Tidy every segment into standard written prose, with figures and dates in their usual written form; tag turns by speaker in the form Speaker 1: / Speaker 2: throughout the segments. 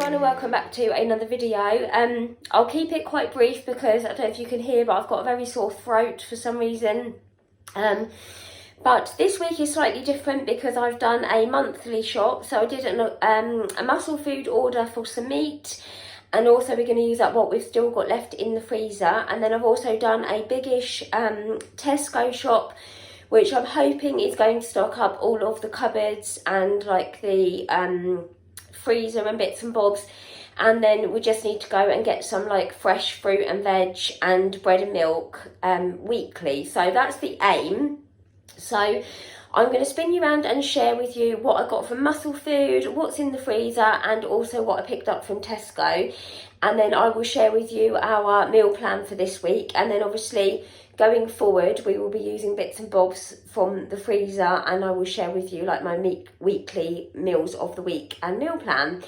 Speaker 1: everyone and welcome back to another video. I'll keep it quite brief because I don't know if you can hear, but I've got a very sore throat for some reason. But this week is slightly different because I've done a monthly shop. So I did a muscle food order for some meat, and also we're going to use up what we've still got left in the freezer. And then I've also done a biggish Tesco shop, which I'm hoping is going to stock up all of the cupboards and like the freezer and bits and bobs. And then we just need to go and get some like fresh fruit and veg and bread and milk weekly. So that's the aim. So I'm going to spin you around and share with you what I got from Musclefood, what's in the freezer, and also what I picked up from Tesco. And then I will share with you our meal plan for this week. And then obviously going forward, we will be using bits and bobs from the freezer, and I will share with you like my weekly meals of the week and meal plan.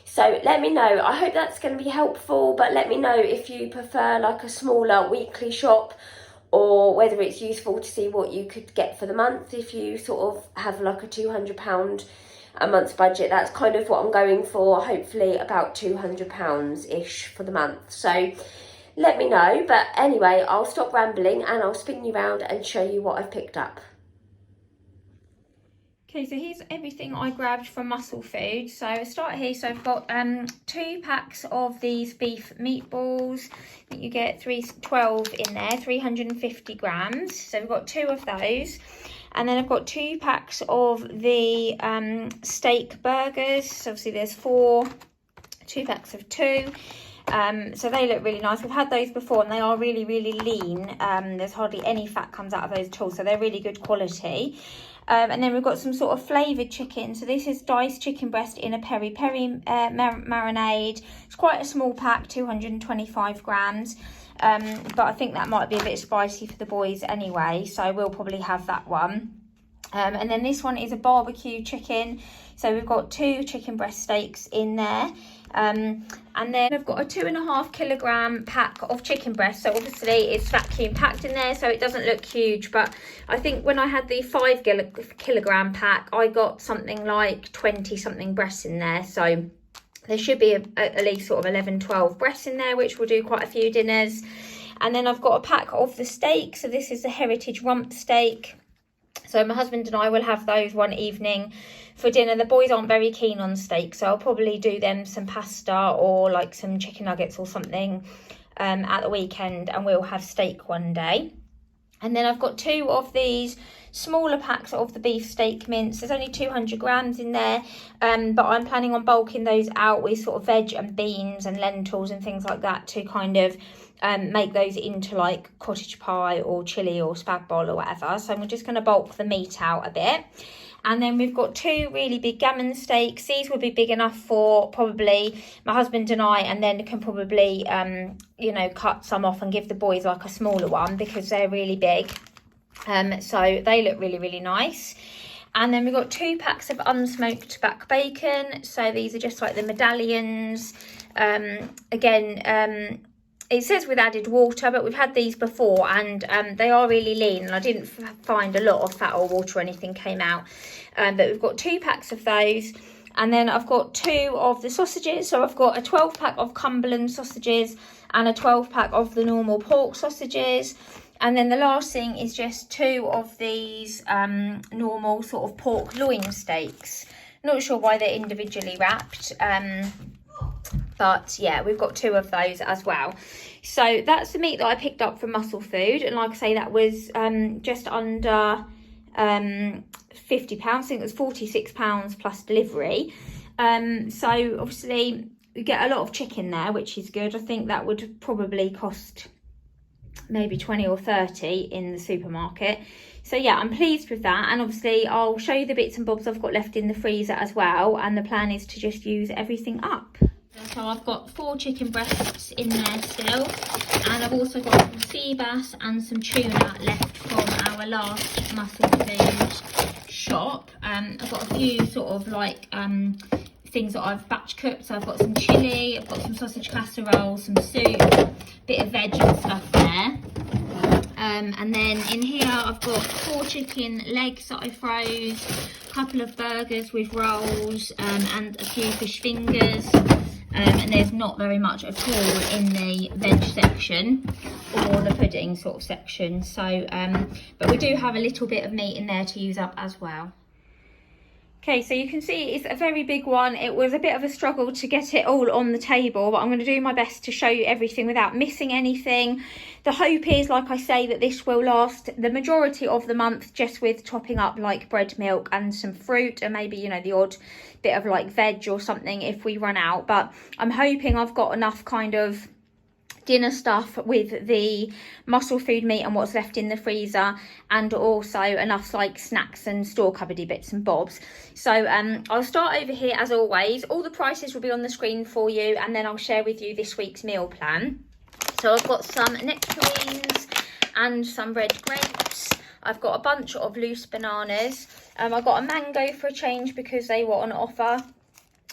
Speaker 1: So let me know. I hope that's going to be helpful, but let me know if you prefer like a smaller weekly shop, or whether it's useful to see what you could get for the month if you sort of have like a £200 a month's budget. That's kind of what I'm going for, hopefully about £200-ish for the month. So let me know. But anyway, I'll stop rambling and I'll spin you around and show you what I've picked up.
Speaker 2: Okay, so here's everything I grabbed from Musclefood. So I start here. So I've got 2 packs of these beef meatballs. I think you get 12 in there, 350 grams. So we've got 2 of those. And then I've got 2 packs of the steak burgers. So obviously there's 2 packs of 2. So they look really nice. We've had those before and they are really, really lean. There's hardly any fat comes out of those at all. So they're really good quality. And then we've got some sort of flavoured chicken. So this is diced chicken breast in a peri-peri marinade. It's quite a small pack, 225 grams. But I think that might be a bit spicy for the boys anyway. So we'll probably have that one. And then this one is a barbecue chicken. So we've got 2 chicken breast steaks in there. And then I've got a 2.5 kilogram pack of chicken breast. So obviously it's vacuum packed in there, so it doesn't look huge. But I think when I had the 5 kilogram pack, I got something like 20 something breasts in there. So there should be at least sort of 11-12 breasts in there, which will do quite a few dinners. And then I've got a pack of the steak. So this is the heritage rump steak. So my husband and I will have those one evening for dinner. The boys aren't very keen on steak, so I'll probably do them some pasta or like some chicken nuggets or something at the weekend, and we'll have steak one day. And then I've got 2 of these smaller packs of the beef steak mince. There's only 200 grams in there, but I'm planning on bulking those out with sort of veg and beans and lentils and things like that to kind of make those into like cottage pie or chilli or spag bol or whatever. So I'm just going to bulk the meat out a bit. And then we've got 2 really big gammon steaks. These will be big enough for probably my husband and I, and then can probably, you know, cut some off and give the boys like a smaller one because they're really big. So they look really, really nice. And then we've got 2 packs of unsmoked back bacon. So these are just like the medallions. It says with added water, but we've had these before and they are really lean, and I didn't find a lot of fat or water or anything came out. But we've got 2 packs of those. And then I've got 2 of the sausages. So I've got a 12 pack of Cumberland sausages and a 12 pack of the normal pork sausages. And then the last thing is just 2 of these normal sort of pork loin steaks. Not sure why they're individually wrapped. But yeah, we've got 2 of those as well. So that's the meat that I picked up from Musclefood. And like I say, that was just under £50. I think it was £46 plus delivery. So obviously we get a lot of chicken there, which is good. I think that would probably cost maybe 20 or 30 in the supermarket. So yeah, I'm pleased with that. And obviously I'll show you the bits and bobs I've got left in the freezer as well. And the plan is to just use everything up. So I've got 4 chicken breasts in there still, and I've also got some sea bass and some tuna left from our last Musclefood shop. I've got a few sort of like things that I've batch cooked. So I've got some chilli, I've got some sausage casserole, some soup, bit of veg and stuff there. And then in here I've got 4 chicken legs that I froze, a couple of burgers with rolls, and a few fish fingers. and there's not very much at all in the veg section or the pudding sort of section. So but we do have a little bit of meat in there to use up as well. Okay, so you can see it's a very big one. It was a bit of a struggle to get it all on the table, but I'm going to do my best to show you everything without missing anything. The hope is, like I say, that this will last the majority of the month, just with topping up like bread, milk and some fruit, and maybe, you know, the odd bit of like veg or something if we run out. But I'm hoping I've got enough kind of dinner stuff with the Musclefood meat and what's left in the freezer, and also enough like snacks and store cupboardy bits and bobs. So I'll start over here as always. All the prices will be on the screen for you, and then I'll share with you this week's meal plan. So I've got some nectarines and some red grapes. I've got a bunch of loose bananas. I've got a mango for a change because they were on offer.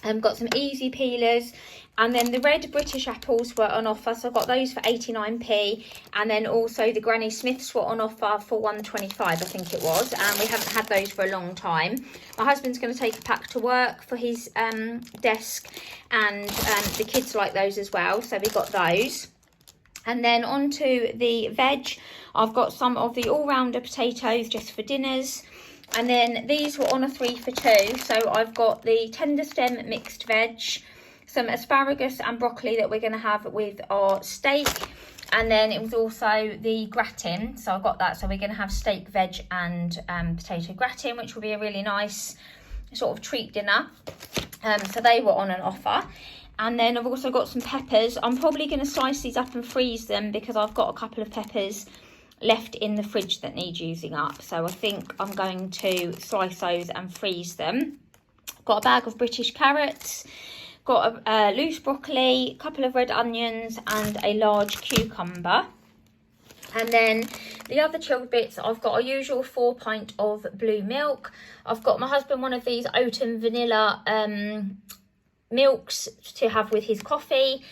Speaker 2: I've got some easy peelers, and then the red British apples were on offer, so I got those for 89p, and then also the Granny Smiths were on offer for 1.25, I think it was, and we haven't had those for a long time. My husband's going to take a pack to work for his desk, and the kids like those as well, so we got those. And then onto the veg, I've got some of the all-rounder potatoes just for dinners. And then these were on a 3 for 2. So I've got the tender stem mixed veg, some asparagus and broccoli that we're going to have with our steak. And then it was also the gratin. So I've got that. So we're going to have steak, veg and potato gratin, which will be a really nice sort of treat dinner. So they were on an offer. And then I've also got some peppers. I'm probably going to slice these up and freeze them because I've got a couple of peppers left in the fridge that need using up, so I think I'm going to slice those and freeze them. Got a bag of British carrots, got a loose broccoli, a couple of red onions and a large cucumber. And then the other chilled bits, I've got a usual 4 pint of blue milk. I've got my husband one of these oat and vanilla milks to have with his coffee,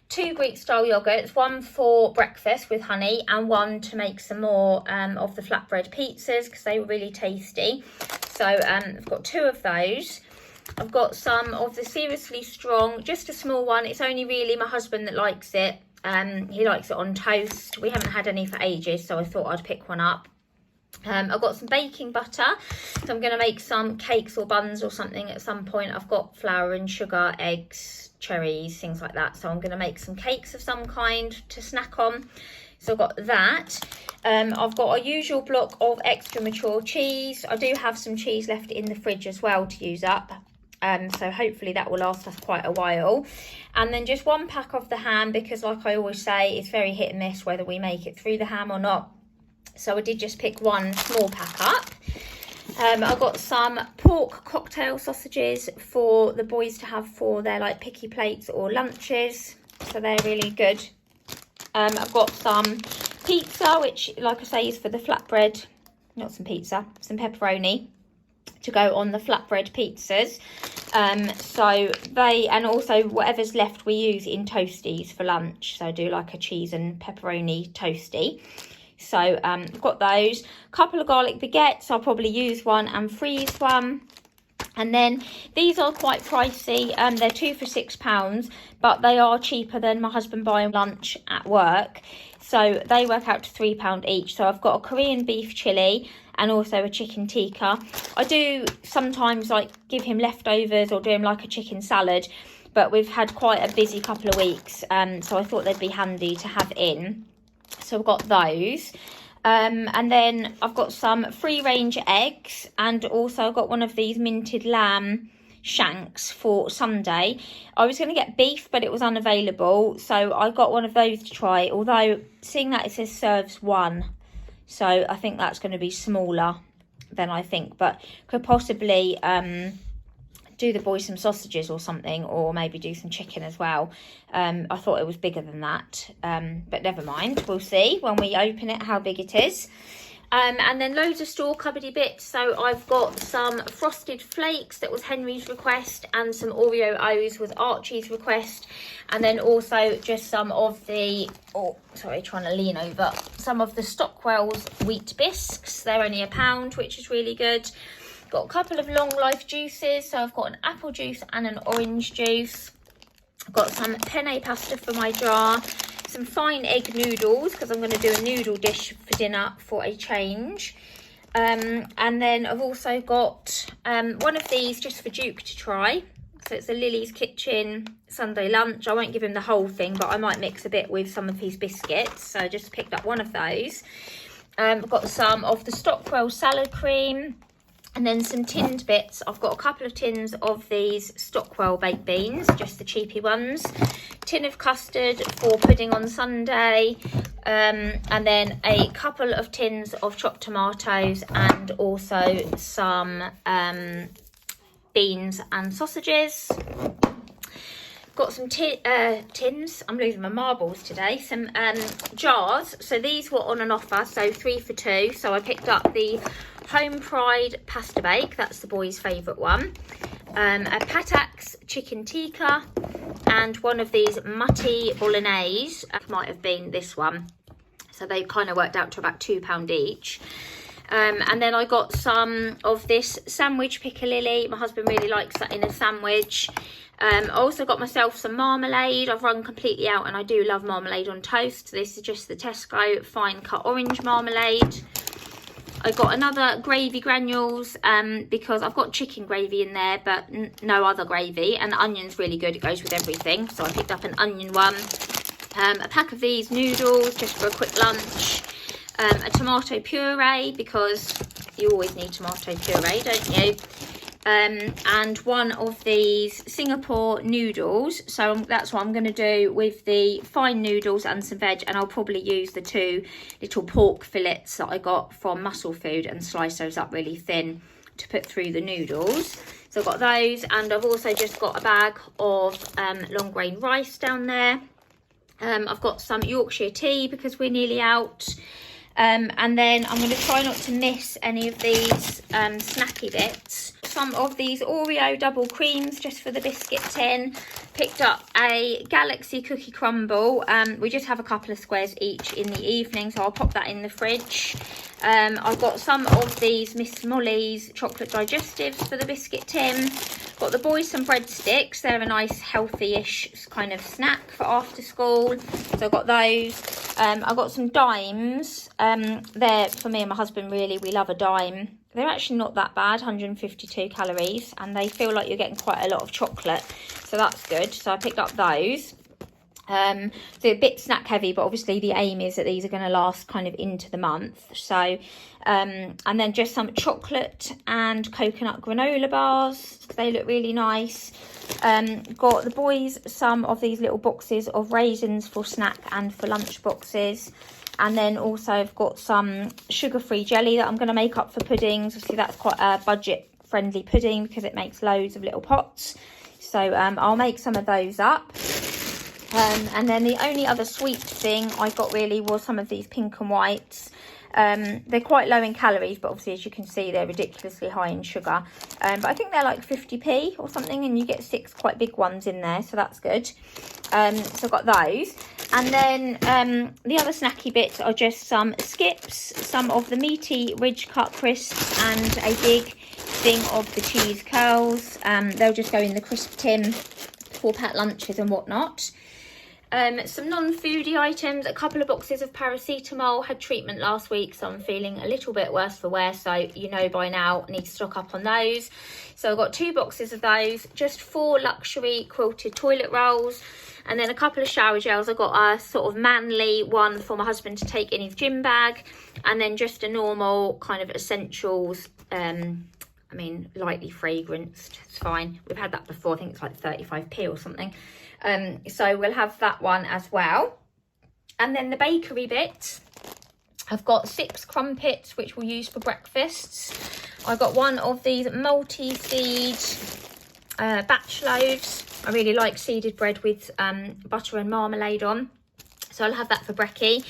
Speaker 2: 2 Greek style yogurts, one for breakfast with honey and one to make some more of the flatbread pizzas because they were really tasty. So I've got 2 of those. I've got some of the Seriously Strong, just a small one. It's only really my husband that likes it. He likes it on toast. We haven't had any for ages, so I thought I'd pick one up. I've got some baking butter, so I'm going to make some cakes or buns or something at some point. I've got flour and sugar, eggs, cherries, things like that, so I'm going to make some cakes of some kind to snack on. So I've got that. I've got a usual block of extra mature cheese. I do have some cheese left in the fridge as well to use up, so hopefully that will last us quite a while. And then just 1 pack of the ham, because like I always say, it's very hit and miss whether we make it through the ham or not. So I did just pick 1 small pack up. I've got some pork cocktail sausages for the boys to have for their like picky plates or lunches. So they're really good. I've got some pizza, which like I say is for the flatbread, not some pizza, some pepperoni to go on the flatbread pizzas. So they, and also whatever's left we use in toasties for lunch. So I do like a cheese and pepperoni toasty. So I've got those. A couple of garlic baguettes. I'll probably use one and freeze one. And then these are quite pricey. They're 2 for £6, but they are cheaper than my husband buying lunch at work. So they work out to £3 each. So I've got a Korean beef chili and also a chicken tikka. I do sometimes like give him leftovers or do him like a chicken salad, but we've had quite a busy couple of weeks. So I thought they'd be handy to have in. So I've got those. And then I've got some free range eggs, and also I've got one of these minted lamb shanks for Sunday. I was going to get beef, but it was unavailable, so I got one of those to try, although seeing that it says serves 1, so I think that's going to be smaller than I think, but could possibly do the boys some sausages or something, or maybe do some chicken as well. I thought it was bigger than that, but never mind, we'll see when we open it how big it is. And then loads of store cupboardy bits. So I've got some frosted flakes, that was Henry's request, and some Oreo O's was Archie's request, and then also just some of the, trying to lean over, some of the Stockwell's wheat bisques. They're only £1, which is really good. Got a couple of long life juices, so I've got an apple juice and an orange juice. I've got some penne pasta for my jar, some fine egg noodles because I'm going to do a noodle dish for dinner for a change. And then I've also got one of these just for Duke to try. So it's a Lily's Kitchen Sunday lunch. I won't give him the whole thing, but I might mix a bit with some of his biscuits. So I just picked up one of those. I've got some of the Stockwell salad cream. And then some tinned bits. I've got a couple of tins of these Stockwell baked beans, just the cheapy ones. Tin of custard for pudding on Sunday. And then a couple of tins of chopped tomatoes and also some beans and sausages. Got some tins. I'm losing my marbles today. Some jars. So these were on an offer, so 3 for 2. So I picked up the home fried pasta bake. That's the boys' favourite one. A Patak's chicken tikka and one of these Mutti bolognese. Might have been this one. So they kind of worked out to about £2 each. And then I got some of this sandwich piccalilli. My husband really likes that in a sandwich. I also got myself some marmalade. I've run completely out and I do love marmalade on toast. This is just the Tesco fine cut orange marmalade. I got another gravy granules because I've got chicken gravy in there but no other gravy, and the onion's really good, it goes with everything, so I picked up an onion one. A pack of these noodles just for a quick lunch. A tomato puree because you always need tomato puree, don't you? And one of these Singapore noodles. So that's what I'm going to do with the fine noodles and some veg, and I'll probably use the 2 little pork fillets that I got from Musclefood and slice those up really thin to put through the noodles. So I've got those, and I've also just got a bag of long grain rice down there. I've got some Yorkshire tea because we're nearly out. And then I'm going to try not to miss any of these snacky bits. Some of these Oreo double creams just for the biscuit tin. Picked up a Galaxy cookie crumble. We just have a couple of squares each in the evening, so I'll pop that in the fridge. I've got some of these Miss Molly's chocolate digestives for the biscuit tin. Got the boys some breadsticks. They're a nice healthy-ish kind of snack for after school. So I've got those. I've got some dimes. They're for me and my husband really. We love a dime. They're actually not that bad, 152 calories, and they feel like you're getting quite a lot of chocolate. So that's good. So I picked up those. They're a bit snack heavy, but obviously the aim is that these are going to last kind of into the month. So, and then just some chocolate and coconut granola bars. They look really nice. Got the boys some of these little boxes of raisins for snack and for lunch boxes. And then also I've got some sugar-free jelly that I'm going to make up for puddings. Obviously that's quite a budget-friendly pudding because it makes loads of little pots. So I'll make some of those up. And then the only other sweet thing I got really was some of these pink and whites. They're quite low in calories, but obviously as you can see they're ridiculously high in sugar. But I think they're like 50p or something, and you get 6 quite big ones in there, so that's good. So I've got those. And then the other snacky bits are just some skips, some of the meaty ridge cut crisps, and a big thing of the cheese curls. They'll just go in the crisp tin for packed lunches and whatnot. Some non-foodie items, a couple of boxes of paracetamol. Had treatment last week, so I'm feeling a little bit worse for wear, so you know by now I need to stock up on those. So I've got 2 boxes of those, just 4 luxury quilted toilet rolls, and then a couple of shower gels. I've got a sort of manly one for my husband to take in his gym bag, and then just a normal kind of essentials, I mean lightly fragranced, it's fine. We've had that before, I think it's like 35p or something. So we'll have that one as well. And then the bakery bit, I've got 6 crumpets which we'll use for breakfasts. I got one of these multi-seed batch loaves. I really like seeded bread with butter and marmalade on, so I'll have that for brekkie.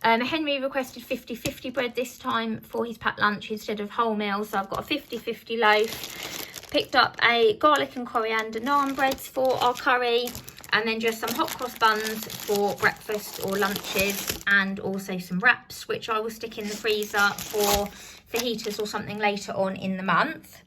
Speaker 2: Henry requested 50-50 bread this time for his packed lunch instead of wholemeal, so I've got a 50-50 loaf. Picked up a garlic and coriander naan breads for our curry, and then just some hot cross buns for breakfast or lunches, and also some wraps which I will stick in the freezer for fajitas or something later on in the month.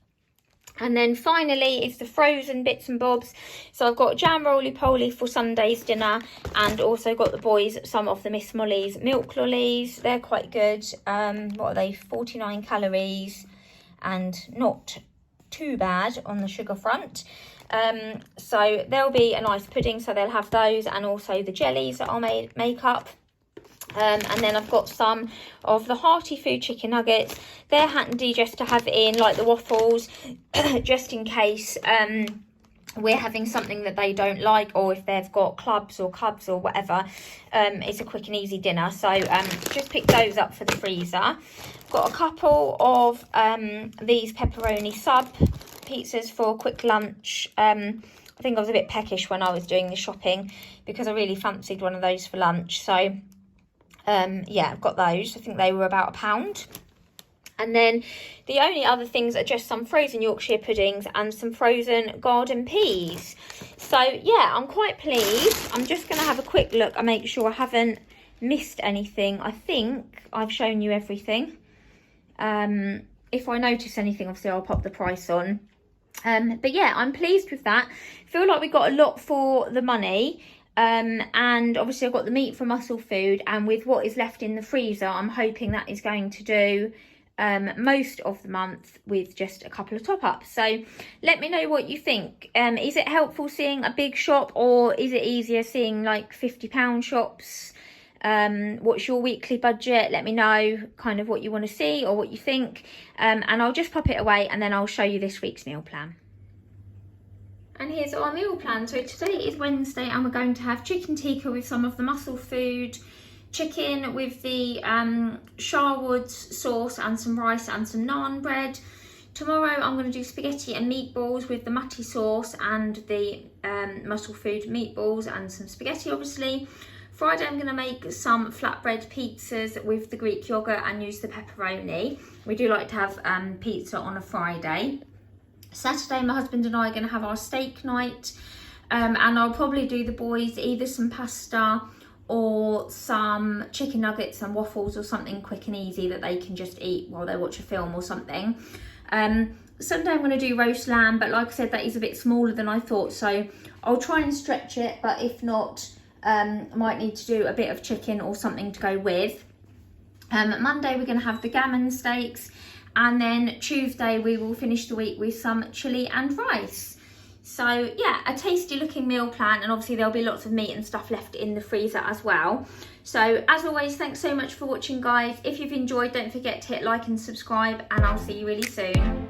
Speaker 2: And then finally is the frozen bits and bobs. So I've got jam roly-poly for Sunday's dinner, and also got the boys some of the Miss Molly's milk lollies. They're quite good. What are they? 49 calories and not too bad on the sugar front. So there'll be a nice pudding, so they'll have those, and also the jellies that I'll make up. And then I've got some of the Hearty Food chicken nuggets. They're handy just to have in, like the waffles, just in case we're having something that they don't like, or if they've got clubs or cubs or whatever. It's a quick and easy dinner, so just pick those up for the freezer. Got a couple of these pepperoni sub pizzas for a quick lunch. I think I was a bit peckish when I was doing the shopping because I really fancied one of those for lunch, so yeah, I've got those. I think they were about £1. And then the only other things are just some frozen Yorkshire puddings and some frozen garden peas. So yeah, I'm quite pleased. I'm just going to have a quick look and make sure I haven't missed anything. I think I've shown you everything. If I notice anything, obviously I'll pop the price on. But yeah, I'm pleased with that. Feel like we got a lot for the money. And obviously I've got the meat from Musclefood, and with what is left in the freezer, I'm hoping that is going to do most of the month with just a couple of top-ups. So let me know what you think. Is it helpful seeing a big shop, or is it easier seeing like £50 shops? What's your weekly budget? Let me know kind of what you want to see or what you think, and I'll just pop it away, and then I'll show you this week's meal plan. And here's our meal plan. So today is Wednesday, and we're going to have chicken tikka with some of the Musclefood chicken with the Sharwood's sauce and some rice and some naan bread. Tomorrow I'm going to do spaghetti and meatballs with the Matti sauce and the Musclefood meatballs and some spaghetti, obviously. Friday I'm going to make some flatbread pizzas with the Greek yogurt and use the pepperoni. We do like to have pizza on a Friday. Saturday, my husband and I are going to have our steak night, and I'll probably do the boys either some pasta or some chicken nuggets and waffles, or something quick and easy that they can just eat while they watch a film or something. Sunday I'm going to do roast lamb, but like I said, that is a bit smaller than I thought, so I'll try and stretch it, but if not, I might need to do a bit of chicken or something to go with. Monday we're going to have the gammon steaks, and then Tuesday we will finish the week with some chilli and rice. So yeah, a tasty looking meal plan, and obviously there'll be lots of meat and stuff left in the freezer as well. So as always, thanks so much for watching, guys. If you've enjoyed, don't forget to hit like and subscribe, and I'll see you really soon.